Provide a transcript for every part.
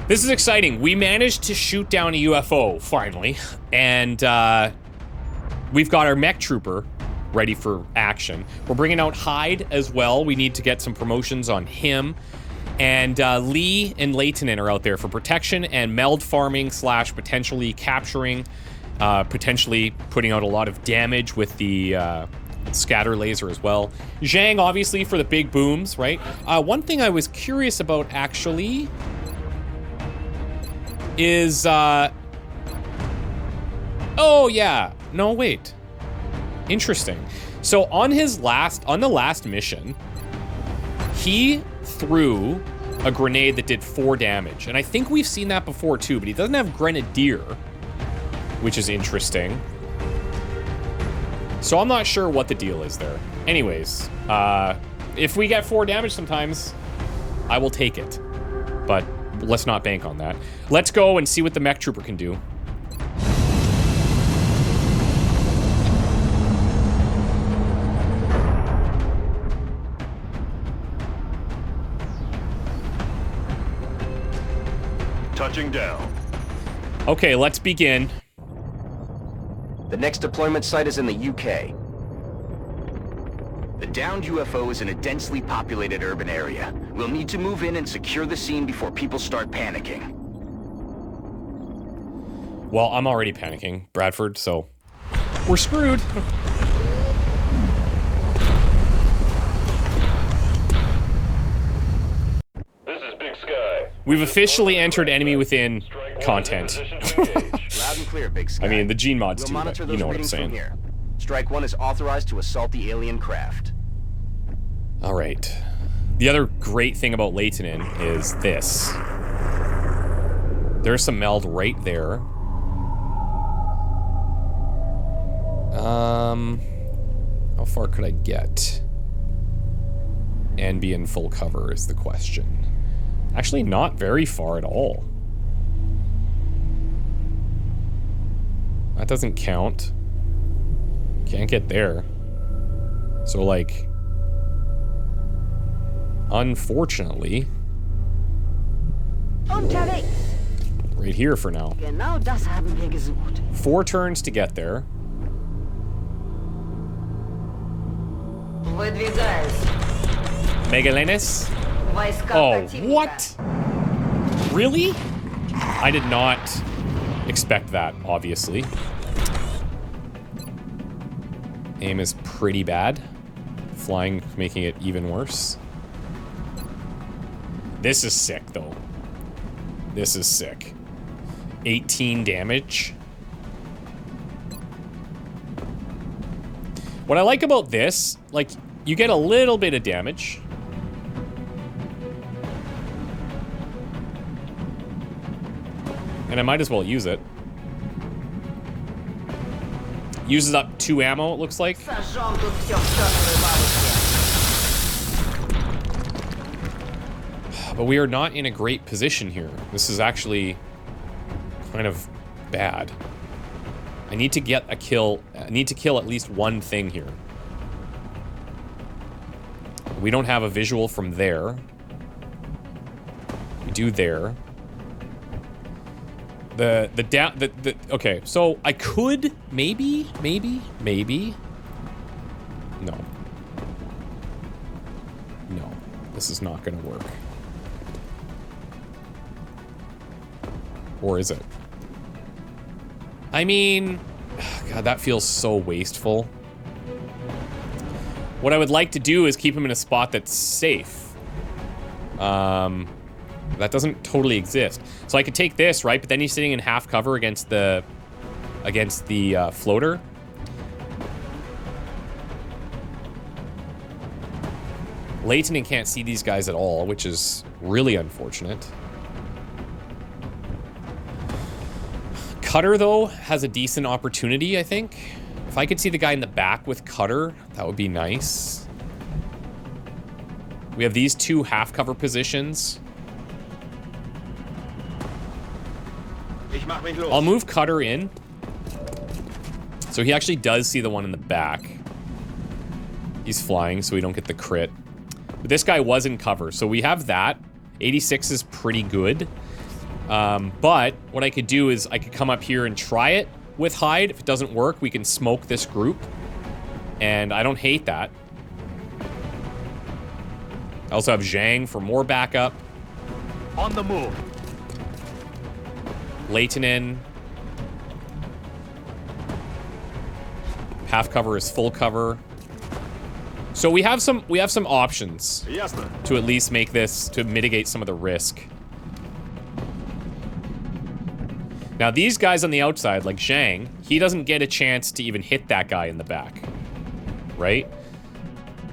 This is exciting. We managed to shoot down a UFO, finally. And we've got our mech trooper ready for action. We're bringing out Hyde as well. We need to get some promotions on him. And Lee and Leighton are out there for protection and meld farming / potentially capturing, potentially putting out a lot of damage with the scatter laser as well. Zhang, obviously, for the big booms, right? One thing I was curious about, actually, is, oh, yeah. No, wait. Interesting. So on the last mission, he threw a grenade that did 4 damage. And I think we've seen that before too, but he doesn't have Grenadier, which is interesting. So I'm not sure what the deal is there. Anyways, if we get 4 damage sometimes, I will take it. But let's not bank on that. Let's go and see what the mech trooper can do. Touching down. Okay, let's begin. The next deployment site is in the UK. The downed UFO is in a densely populated urban area. We'll need to move in and secure the scene before people start panicking. Well, I'm already panicking, Bradford, so we're screwed. This is Big Sky. We've officially entered enemy within content. Loud and clear, Big Sky. I mean, the gene mods We'll too, monitor but those you know what I'm readings from saying. here. Strike 1 is authorized to assault the alien craft. All right. The other great thing about Leighton is this. There's some meld right there. How far could I get? And be in full cover is the question. Actually, not very far at all. That doesn't count. Can't get there. So, like, unfortunately, right here for now. Genau das haben wir gesucht. 4 turns to get there. Выдвигаюсь. Megalenis? Войска Oh, противника. what? Really? I did not expect that, obviously. Aim is pretty bad. Flying making it even worse. This is sick, though. This is sick. 18 damage. What I like about this, like, you get a little bit of damage. And I might as well use it. Uses up 2 ammo, it looks like. Сожжем тут всё к чёртовой бабушке. But we are not in a great position here. This is actually kind of bad. I need to get a kill. I need to kill at least one thing here. We don't have a visual from there. We do there. Okay, so I could maybe. No. No, this is not gonna work. Or is it? I mean, God, that feels so wasteful. What I would like to do is keep him in a spot that's safe. That doesn't totally exist. So I could take this, right? But then he's sitting in half cover against the floater. Leighton can't see these guys at all, which is really unfortunate. Cutter, though, has a decent opportunity, I think. If I could see the guy in the back with Cutter, that would be nice. We have these 2 half cover positions. I'll move Cutter in. So he actually does see the one in the back. He's flying, so we don't get the crit. But this guy was in cover, so we have that. 86 is pretty good. But what I could do is I could come up here and try it with Hyde. If it doesn't work, we can smoke this group. And I don't hate that. I also have Zhang for more backup. On the move. Leitonen. Half cover is full cover. So we have some options to at least make this, to mitigate some of the risk. Now these guys on the outside, like Zhang, he doesn't get a chance to even hit that guy in the back. Right?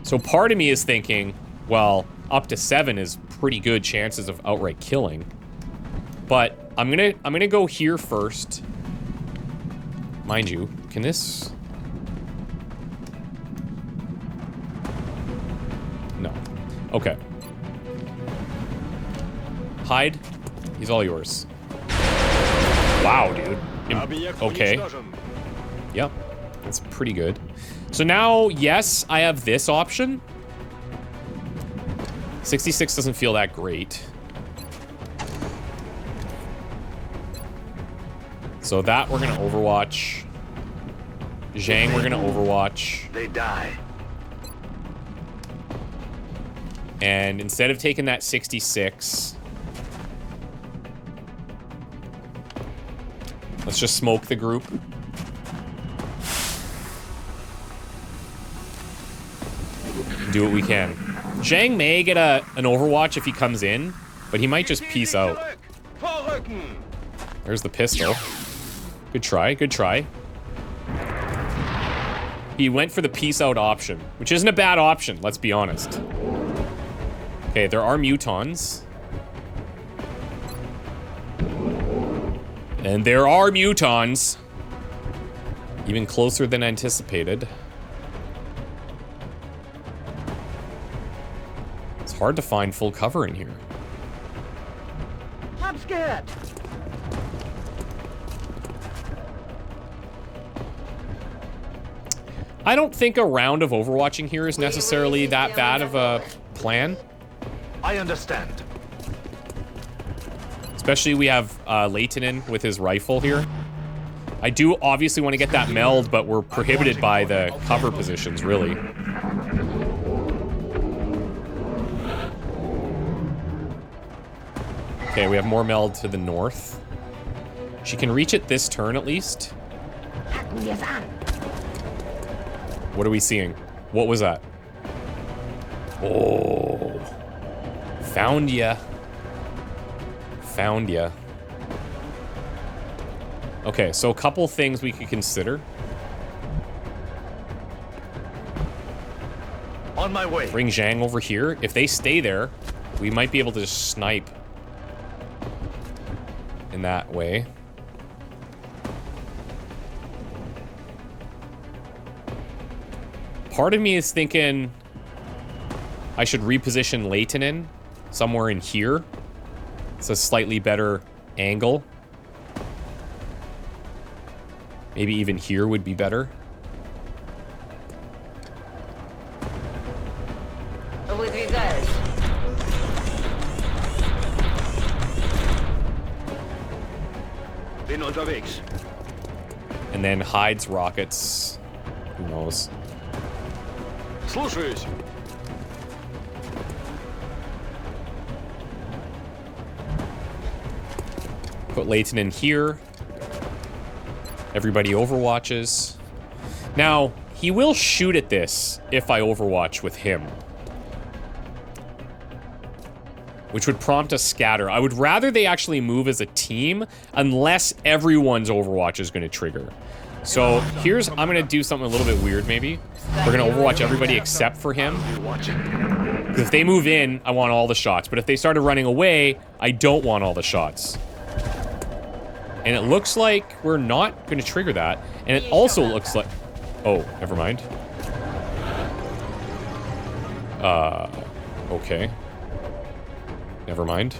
So part of me is thinking, well, up to 7 is pretty good chances of outright killing. But I'm gonna go here first. Mind you, can this... No. Okay. Hyde, he's all yours. Wow, dude. Okay. Yep. That's pretty good. So now, yes, I have this option. 66 doesn't feel that great. So that we're gonna overwatch. Zhang, we're gonna overwatch. They die. And instead of taking that 66, let's just smoke the group. Do what we can. Zhang may get an overwatch if he comes in, but he might just peace out. There's the pistol. Good try, good try. He went for the peace out option, which isn't a bad option, let's be honest. Okay, there are mutons. And there are mutons. Even closer than anticipated. It's hard to find full cover in here. I'm scared. I don't think a round of overwatching here is necessarily that bad of a plan. I understand. Especially we have Leitonen with his rifle here. I do obviously want to get that meld, but we're prohibited by the cover positions, really. Okay, we have more meld to the north. She can reach it this turn at least. What are we seeing? What was that? Oh. Found ya. Found ya. Okay, so a couple things we could consider. On my way. Bring Zhang over here. If they stay there, we might be able to just snipe in that way. Part of me is thinking I should reposition Leitonen somewhere in here. It's a slightly better angle. Maybe even here would be better. With you guys. Bin unterwegs. And then Hyde's rockets. Who knows? Слушаюсь. Put Leitonen here. Everybody overwatches. Now, he will shoot at this if I overwatch with him. Which would prompt a scatter. I would rather they actually move as a team unless everyone's overwatch is going to trigger. So here's, I'm going to do something a little bit weird maybe. We're going to overwatch everybody except for him. Because if they move in, I want all the shots. But if they started running away, I don't want all the shots. And it looks like we're not going to trigger that. And it also looks like... Oh, never mind. Okay. Never mind.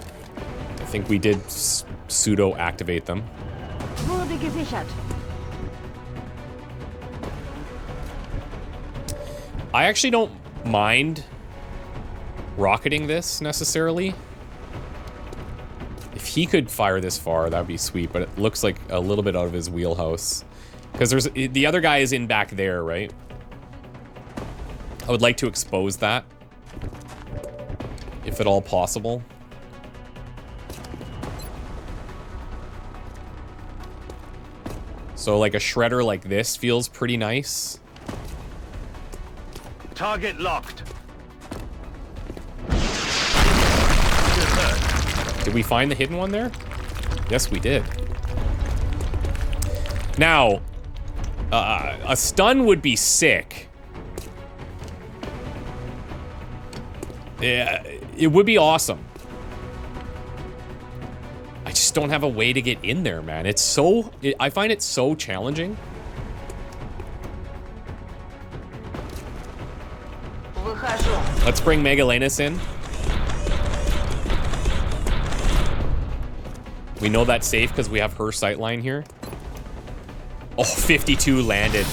I think we did pseudo-activate them. Wurde gesichert. I actually don't mind rocketing this, necessarily. If he could fire this far, that would be sweet, but it looks like a little bit out of his wheelhouse. Because there's the other guy is in back there, right? I would like to expose that, if at all possible. So like a shredder like this feels pretty nice. Target locked. Did we find the hidden one there? Yes, we did. Now, a stun would be sick. Yeah, it would be awesome. I just don't have a way to get in there, man. It's so... I find it so challenging. Let's bring Megalenus in. We know that's safe because we have her sightline here. Oh, 52 landed.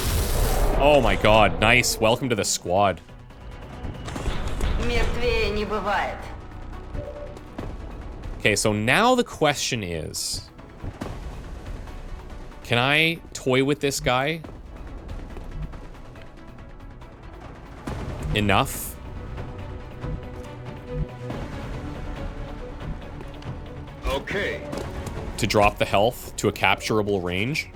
Oh my god, nice. Welcome to the squad. Мертвее не бывает. Okay, so now the question is... Can I toy with this guy? Enough? Okay. To drop the health to a capturable range?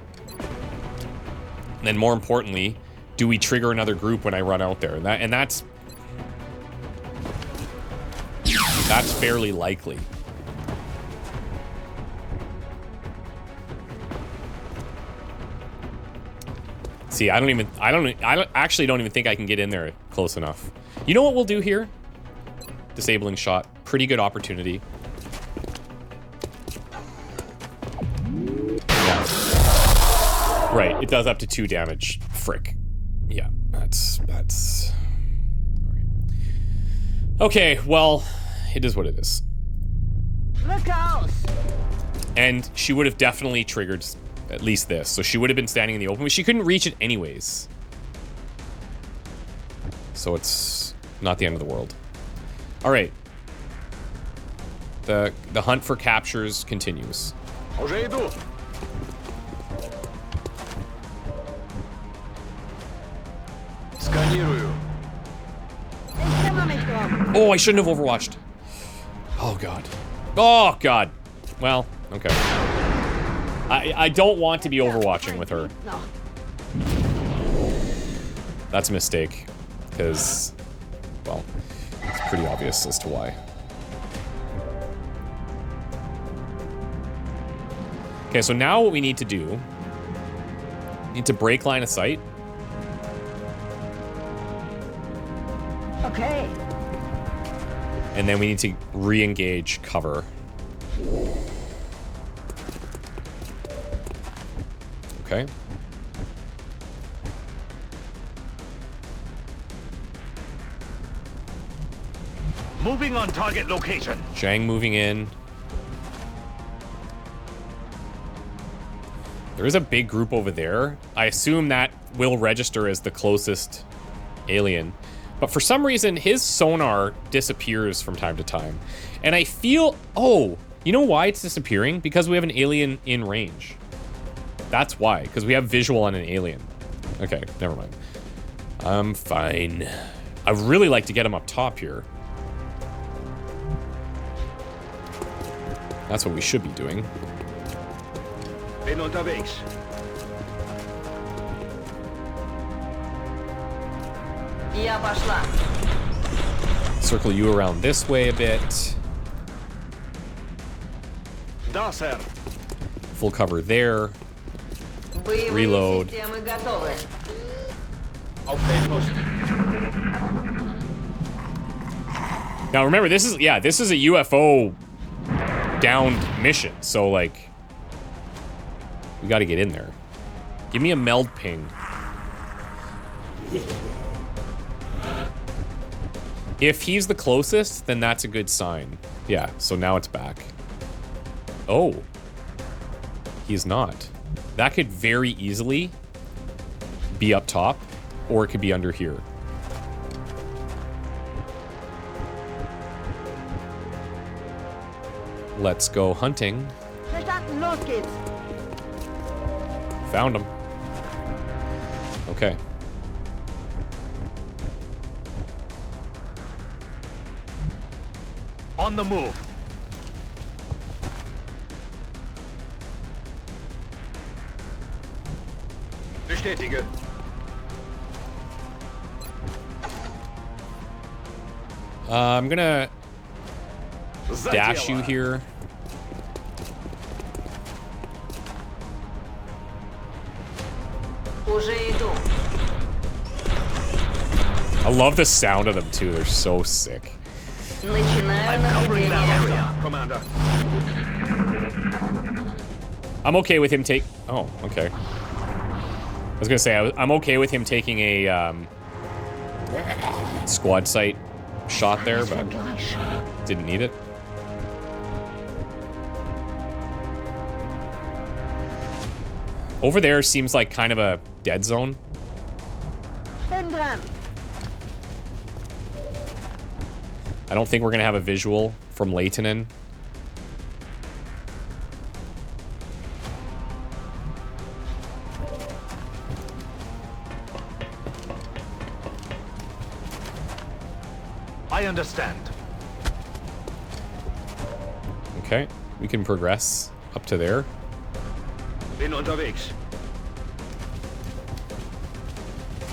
And then more importantly, do we trigger another group when I run out there? And that's fairly likely. See, I actually don't even think I can get in there close enough. You know what we'll do here? Disabling shot. Pretty good opportunity. Right, it does up to 2 damage. Frick. Yeah, that's... Okay, well, it is what it is. Look out! And she would have definitely triggered at least this. So she would have been standing in the open, but she couldn't reach it anyways. So it's not the end of the world. All right. The hunt for captures continues. Уже иду. Сканирую. Oh, I shouldn't have overwatched. Oh, God. Oh, God. Well, okay. I don't want to be overwatching with her. That's a mistake. Because, well, it's pretty obvious as to why. Okay, so now what we need to do... Need to break line of sight. Okay. And then we need to re-engage cover. Okay. Moving on target location. Zhang moving in. There is a big group over there. I assume that will register as the closest alien. But for some reason, his sonar disappears from time to time. And I feel... Oh, you know why it's disappearing? Because we have an alien in range. That's why. Because we have visual on an alien. Okay, never mind. I'm fine. I'd really like to get him up top here. That's what we should be doing. Penalty base. Я пошла. Circle you around this way a bit. Да, сэр. Full cover there. Боевые Reload. системы готовы. Outpost. Now remember, this is a UFO downed mission, so like we got to get in there. Give me a meld ping. If he's the closest, then that's a good sign. Yeah, so now it's back. Oh. He's not. That could very easily be up top, or it could be under here. Let's go hunting. Verstanden, los geht's. Found him. Okay. On the move. Bestätige. I'm gonna dash you Задела. here. Уже иду. I love the sound of them too. They're so sick. Начинаю I'm covering that наблюдение. area, Commander. I'm okay with him take. Oh, okay. I was gonna say I'm okay with him taking a squad site shot there, but didn't need it. Over there seems like kind of a dead zone. Bin dran. I don't think we're gonna have a visual from Leitonen. I understand. Okay, we can progress up to there. Bin unterwegs.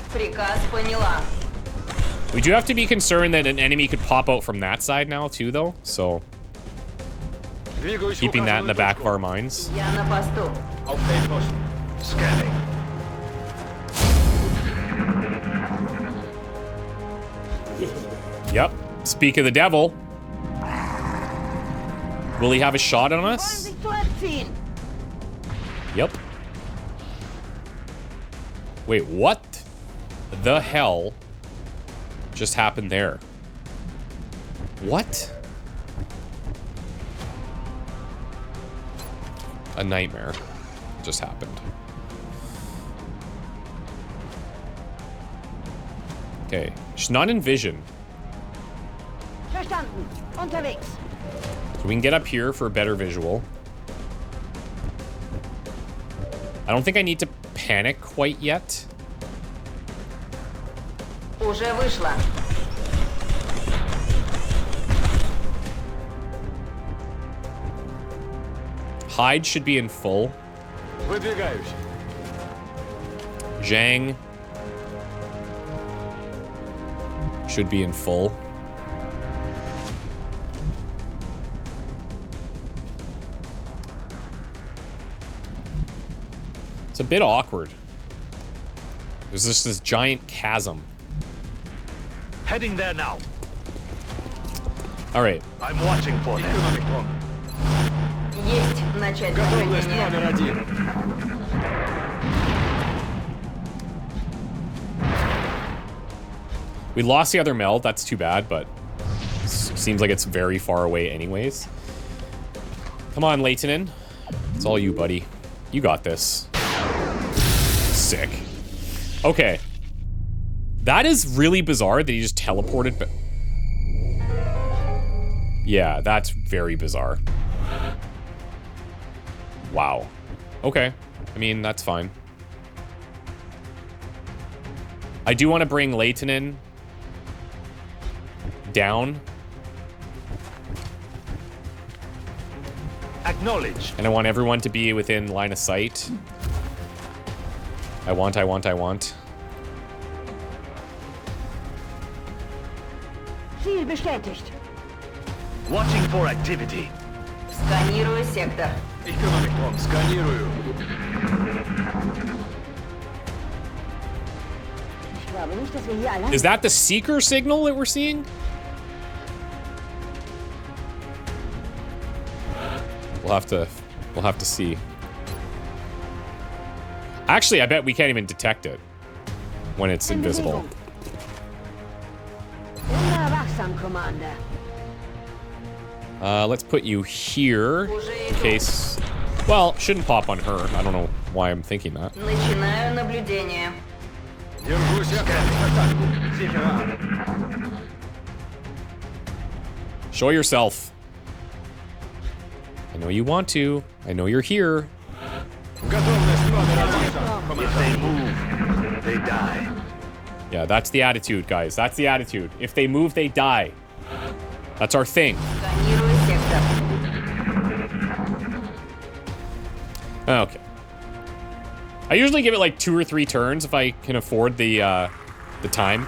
Приказ поняла. We do have to be concerned that an enemy could pop out from that side now too, though. So Двигаюсь в keeping that in the указанную back of точку. our minds. Я на посту. Auf den Posten. Scanning. Yep. Speak of the devil. Will he have a shot on Wollen us? sich zurückziehen. Yep. Wait, what the hell just happened there? What? A nightmare just happened. Okay, she's not in vision. Verstanden. Unterwegs. So we can get up here for a better visual. I don't think I need to panic quite yet. Уже вышла. Hyde should be in full. Выдвигаюсь. Zhang should be in full. It's a bit awkward. There's just this giant chasm. Heading there now. All right. I'm watching for them. Есть начать Готовность наблюдение. номер один. We lost the other meld. That's too bad, but seems like it's very far away anyways. Come on, Leitonen. It's all you, buddy. You got this. Sick. Okay. That is really bizarre that he just teleported. But yeah, that's very bizarre. Wow. Okay. I mean, that's fine. I do want to bring Leitonen down. Acknowledge. And I want everyone to be within line of sight. I want. Ziel bestätigt. Watching for activity. Сканирую сектор. Ich kümmere mich drum. Skaniere. Ich glaube nicht, dass wir hier allein Is that the seeker signal that we're seeing? We'll have to see. Actually, I bet we can't even detect it when it's invisible. Immer wachsam, Commander. Let's put you here in case. Well, shouldn't pop on her. I don't know why I'm thinking that. Начинаю наблюдение. Держусь. Scanning. Sicher. Show yourself. I know you want to. I know you're here. Готовность номер один. If they move, they die. Yeah, that's the attitude, guys. That's the attitude. If they move, they die. That's our thing. Сканирую сектор. Okay. I usually give it like 2 or 3 turns if I can afford the time.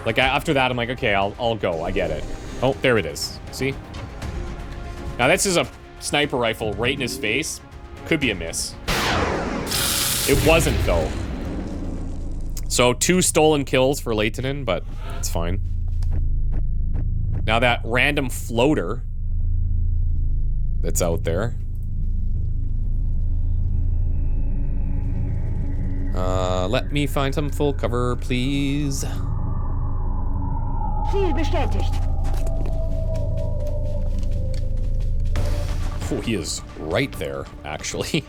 Like after that, I'm like, okay, I'll go. I get it. Oh, there it is. See? Now this is a sniper rifle right in his face. Could be a miss. It wasn't though. So 2 stolen kills for Leitonen, but it's fine. Now that random floater that's out there. Let me find some full cover, please. Ziel bestätigt. Oh, he is right there, actually.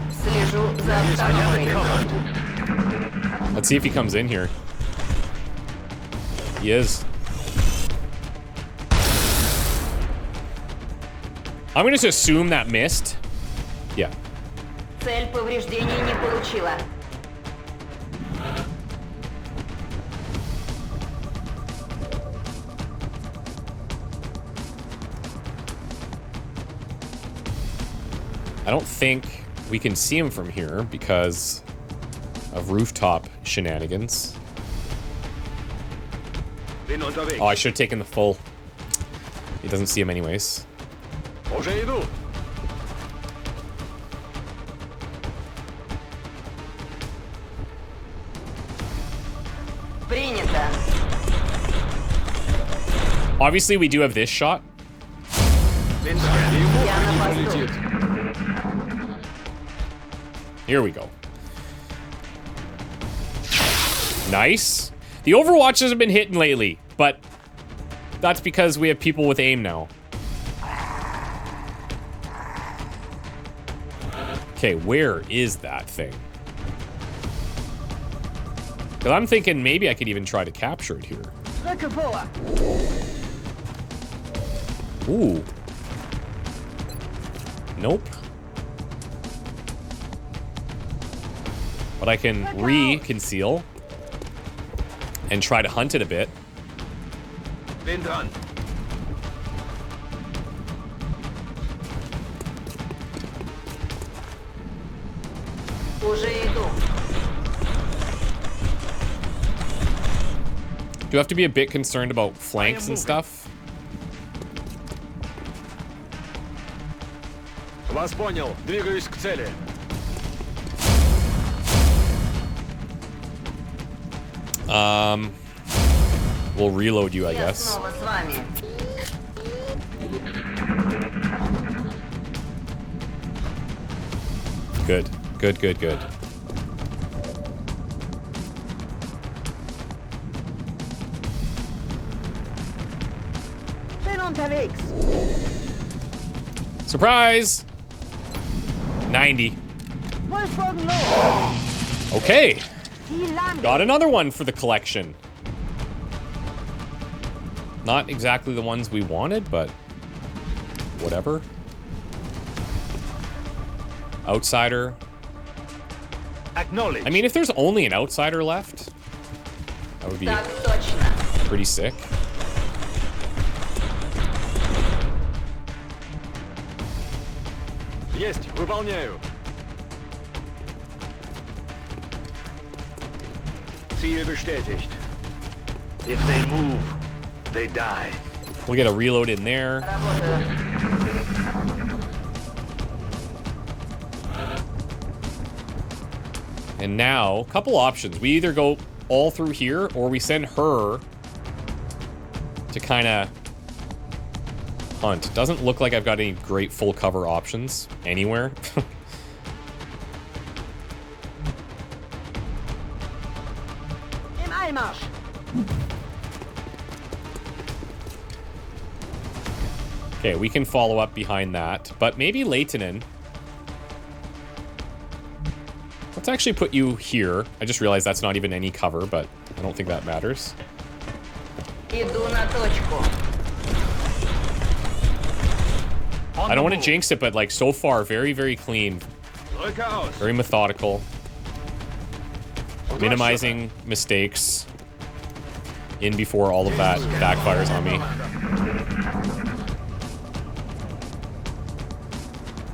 Слежу за обстановкой. Let's see if he comes in here. He is. I'm gonna just assume that missed. Yeah. Цель повреждений не получила. I don't think we can see him from here because of rooftop shenanigans. Bin unterwegs. Oh, I should have taken the full. He doesn't see him anyways. Уже иду. Принято. Obviously, we do have this shot. Bin da. Ему Я на не посту. полетит. Here we go. Nice. The Overwatches have been hitting lately, but that's because we have people with aim now. Okay, where is that thing? Because I'm thinking maybe I could even try to capture it here. Rücke vor. Ooh. Nope. But I can re-conceal and try to hunt it a bit. Bin dran. Уже иду. Do you have to be a bit concerned about flanks and stuff? Вас понял. Двигаюсь к цели. We'll reload you, I Я guess. снова с вами. Good. Good, good, good. Bin unterwegs. Surprise! 90. Wolfsbogen los. Okay. Ziel landen. Got another one for the collection. Not exactly the ones we wanted, but whatever. Outsider. Acknowledge. I mean, if there's only an outsider left, that would be Так точно. pretty sick. Есть. Выполняю. Ziel bestätigt. If they move, they die. We'll get a reload in there. Работаю. And now, a couple options. We either go all through here, or we send her to kind of hunt. Doesn't look like I've got any great full cover options anywhere. Im Eilmarsch. Okay, we can follow up behind that. But maybe Leitonen. Let's actually put you here. I just realized that's not even any cover, but I don't think that matters. Иду на точку. I don't want to jinx it, but like so far, very, very clean. Rücke aus. Very methodical. Minimizing mistakes. In before all of that backfires on me.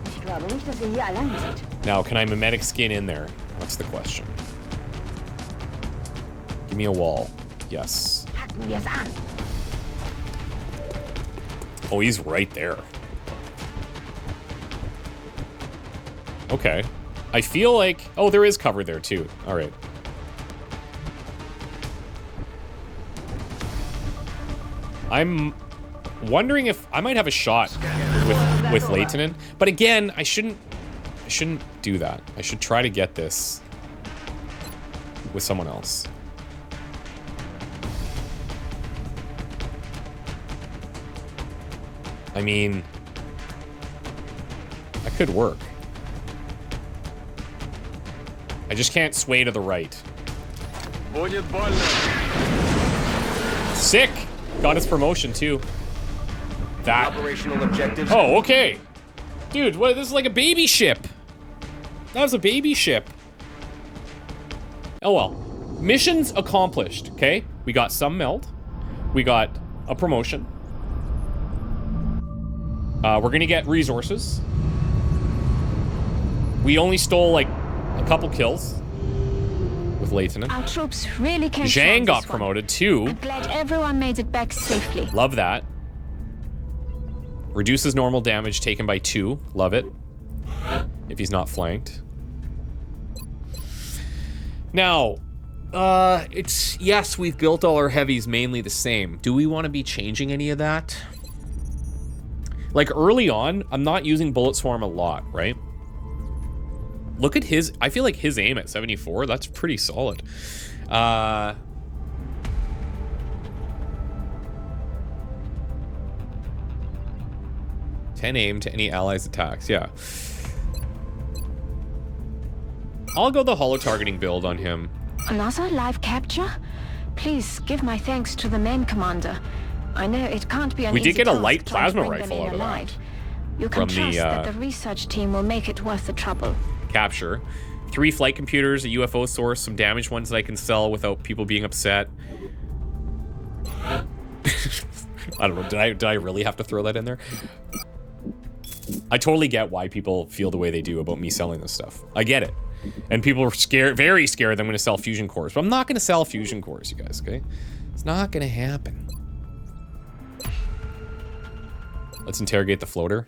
Ich glaube nicht, dass ihr hier allein seid. Now, can I mimetic skin in there? That's the question. Give me a wall. Yes. Packen wir es an. Oh, he's right there. Okay. I feel like... Oh, there is cover there, too. All right. I'm wondering if I might have a shot with Leitonen. But again, I shouldn't do that. I should try to get this with someone else. I mean, that could work. I just can't sway to the right. Будет больно. Sick! Got his promotion, too. That. Operational objectives. Oh, okay. Dude, what? This is like a baby ship. That was a baby ship. Oh, well. Missions accomplished, okay? We got some meld. We got a promotion. We're gonna get resources. We only stole, like, a couple kills with Leitonen. Our troops really came Zhang strong got this one. promoted, too. I'm glad everyone made it back safely. Love that. Reduces normal damage taken by 2. Love it. If he's not flanked. Now, it's... Yes, we've built all our heavies mainly the same. Do we want to be changing any of that? Like, early on, I'm not using Bullet Swarm a lot, right? Look at his... I feel like his aim at 74, that's pretty solid. 10 aim to any allies' attacks, yeah. I'll go the holo targeting build on him. Another live capture? Please give my thanks to the main commander. I know it can't be an We did easy get a task light trying to plasma bring them rifle in out of that. alive. You can From the, trust that the research team will make it worth the trouble. Capture. 3 flight computers, a UFO source, some damaged ones that I can sell without people being upset. I don't know, did I really have to throw that in there? I totally get why people feel the way they do about me selling this stuff. I get it. And people are scared, very scared that I'm going to sell fusion cores. But I'm not going to sell fusion cores, you guys, okay? It's not going to happen. Let's interrogate the floater.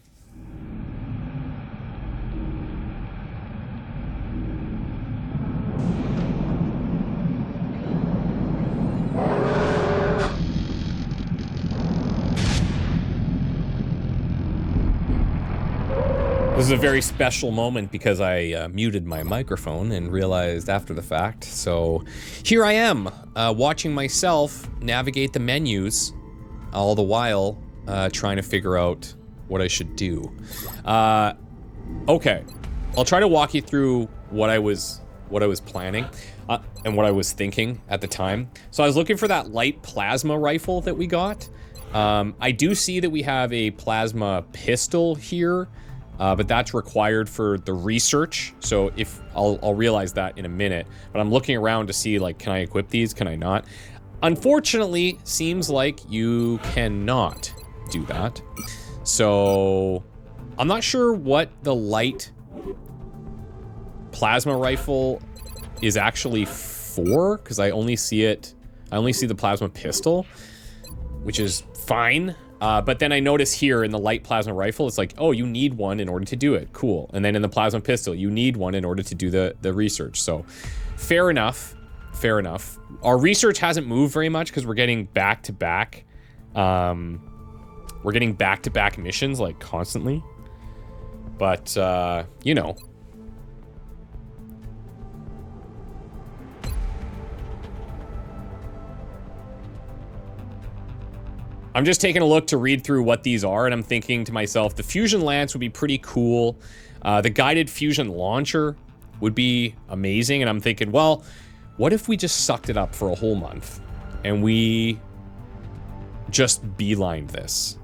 This is a very special moment because I muted my microphone and realized after the fact. So here I am, watching myself navigate the menus, all the while trying to figure out what I should do. Okay, I'll try to walk you through what I was planning and what I was thinking at the time. So I was looking for that light plasma rifle that we got. I do see that we have a plasma pistol here. But that's required for the research. So if I'll realize that in a minute, but I'm looking around to see, like, can I equip these? Can I not? Unfortunately, seems like you cannot do that. So I'm not sure what the light plasma rifle is actually for, because I only see the plasma pistol, which is fine. But then I notice here in the light plasma rifle, it's like, oh, you need one in order to do it. Cool. And then in the plasma pistol, you need one in order to do the research. So fair enough. Fair enough. Our research hasn't moved very much because we're getting back-to-back. We're getting back-to-back missions, like, constantly. But, you know. I'm just taking a look to read through what these are, and I'm thinking to myself, the Fusion Lance would be pretty cool. The guided fusion launcher would be amazing, and I'm thinking, well, what if we just sucked it up for a whole month, and we just beeline this.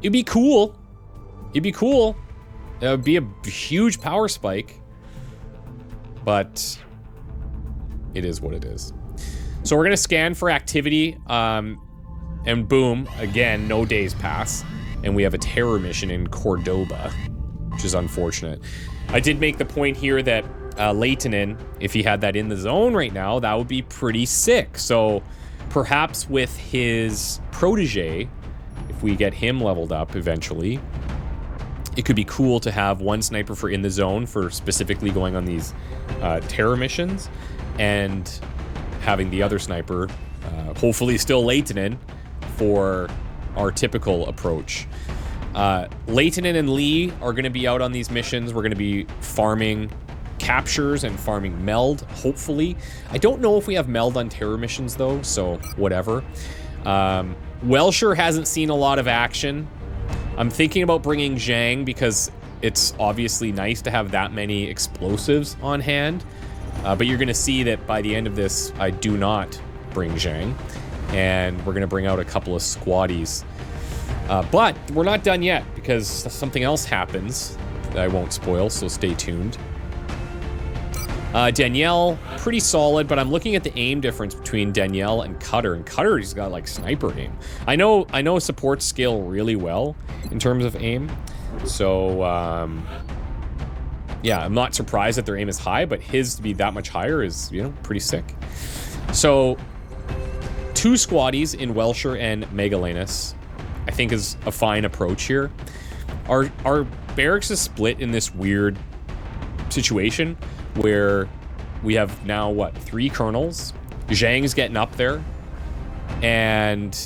It'd be cool. It'd be cool. It would be a huge power spike. But it is what it is. So we're gonna scan for activity, and boom, again, no days pass, and we have a terror mission in Cordoba, which is unfortunate. I did make the point here that Lehtinen, if he had that in the zone right now, that would be pretty sick. So perhaps with his protege, if we get him leveled up eventually, it could be cool to have one sniper for in the zone for specifically going on these terror missions, and having the other sniper, hopefully still Lehtinen, for our typical approach. Lehtinen and Lee are going to be out on these missions. We're going to be farming captures and farming meld, hopefully. I don't know if we have meld on terror missions though, so whatever. Welsher hasn't seen a lot of action. I'm thinking about bringing Zhang because it's obviously nice to have that many explosives on hand. But you're going to see that by the end of this, I do not bring Zhang. And we're going to bring out a couple of squaddies. But we're not done yet because something else happens that I won't spoil, so stay tuned. Danielle, pretty solid, but I'm looking at the aim difference between Danielle and Cutter, and Cutter, he's got like sniper aim. I know supports scale really well in terms of aim, so yeah, I'm not surprised that their aim is high, but his to be that much higher is, you know, pretty sick. So 2 squaddies in Welsher and Megalanus, I think, is a fine approach here. Our barracks is split in this weird situation where we have now, what, 3 colonels? Zhang's getting up there. And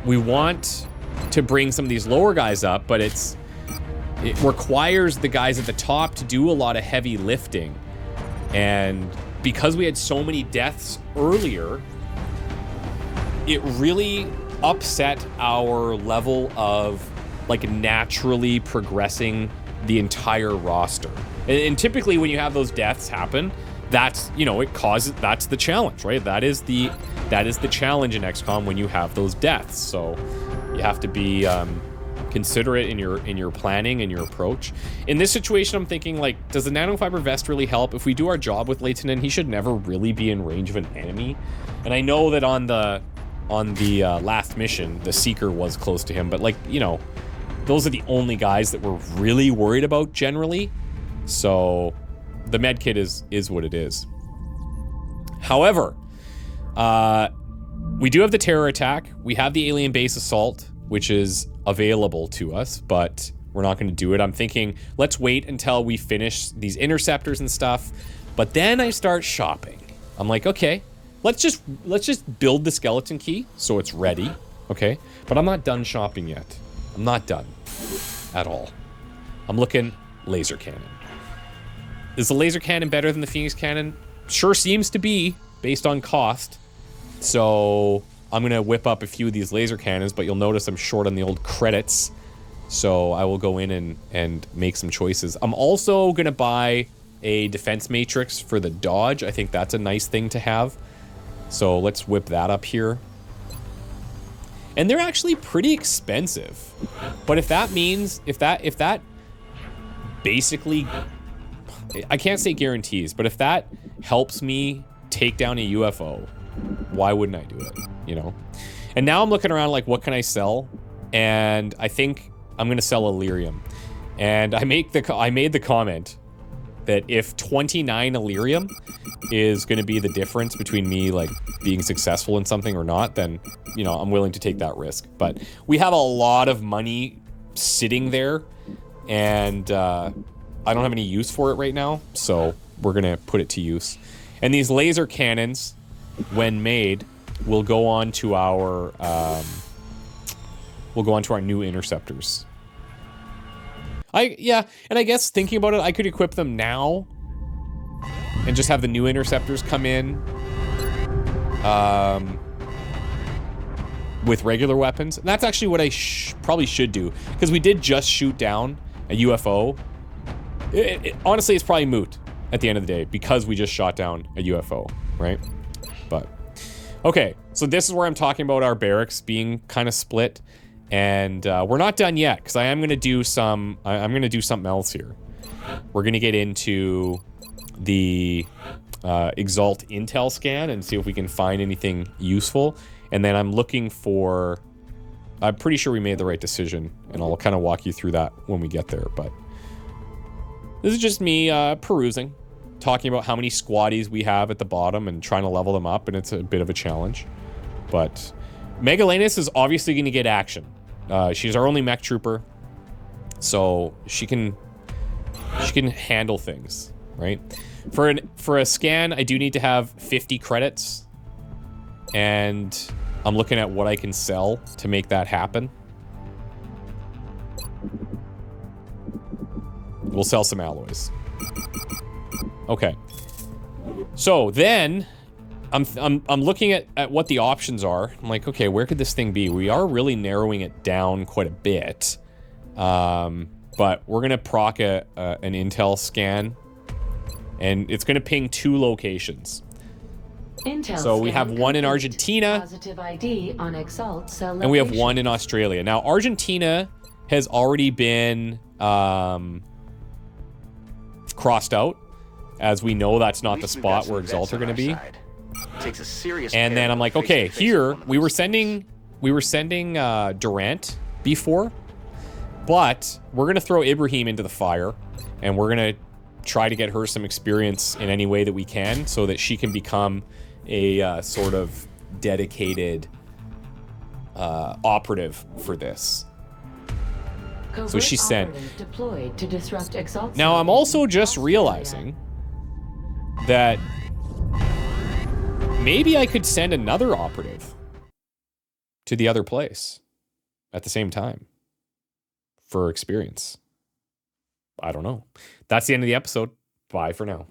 we want to bring some of these lower guys up, but it requires the guys at the top to do a lot of heavy lifting. And because we had so many deaths earlier, it really upset our level of like naturally progressing the entire roster. And typically when you have those deaths happen, that's, you know, that's the challenge, right? That is the challenge in XCOM when you have those deaths. So you have to be considerate in your planning and your approach. In this situation, I'm thinking, like, does the nanofiber vest really help? If we do our job with Lehtinen, he should never really be in range of an enemy. And I know that on the last mission, the Seeker was close to him, but, like, you know, those are the only guys that we're really worried about generally. So the med kit is what it is. However, we do have the terror attack. We have the alien base assault, which is available to us, but we're not going to do it. I'm thinking, let's wait until we finish these interceptors and stuff. But then I start shopping. I'm like, okay, let's just build the skeleton key so it's ready. Okay, but I'm not done shopping yet. I'm not done at all. I'm looking laser cannon. Is the laser cannon better than the Phoenix cannon? Sure seems to be, based on cost. So I'm gonna whip up a few of these laser cannons, but you'll notice I'm short on the old credits. So I will go in and make some choices. I'm also gonna buy a defense matrix for the Dodge. I think that's a nice thing to have. So let's whip that up here. And they're actually pretty expensive. But if that means, if that basically, I can't say guarantees, but if that helps me take down a UFO, why wouldn't I do it, you know? And now I'm looking around like, what can I sell? And I think I'm gonna sell Illyrium. And I made the comment that if 29 Illyrium is gonna be the difference between me like being successful in something or not, then, you know, I'm willing to take that risk. But we have a lot of money sitting there, and I don't have any use for it right now, so we're gonna put it to use. And these laser cannons, when made, will go on to our new interceptors. And I guess thinking about it, I could equip them now and just have the new interceptors come in with regular weapons. And that's actually what I probably should do, because we did just shoot down a UFO. Honestly, it's probably moot at the end of the day because we just shot down a UFO, right? But Okay, so this is where I'm talking about our barracks being kind of split, and we're not done yet because I am going to do some. I'm going to do something else here. We're going to get into the Exalt intel scan and see if we can find anything useful, and then I'm looking for. I'm pretty sure we made the right decision, and I'll kind of walk you through that when we get there. But this is just me perusing. Talking about how many squaddies we have at the bottom and trying to level them up, and it's a bit of a challenge. But Megalenus is obviously going to get action. She's our only mech trooper, so she can handle things, right? For a scan, I do need to have 50 credits, and I'm looking at what I can sell to make that happen. We'll sell some alloys. Okay. So then I'm looking at what the options are. I'm like, okay, where could this thing be? We are really narrowing it down quite a bit. But we're gonna proc an intel scan, and it's gonna ping 2 locations. Intel so we have one in Argentina, positive ID on Exalt cell and we have one in Australia. Now, Argentina has already been crossed out, as we know that's not the spot where Exalt are going to be. Takes a serious and then I'm like, okay, here we were sending Durant before, but we're going to throw Ibrahim into the fire, and we're going to try to get her some experience in any way that we can, so that she can become a sort of dedicated operative for this. So she's sent. Deployed to disrupt Exalt. Now I'm also just realizing that maybe I could send another operative to the other place at the same time for experience. I don't know. That's the end of the episode. Bye for now.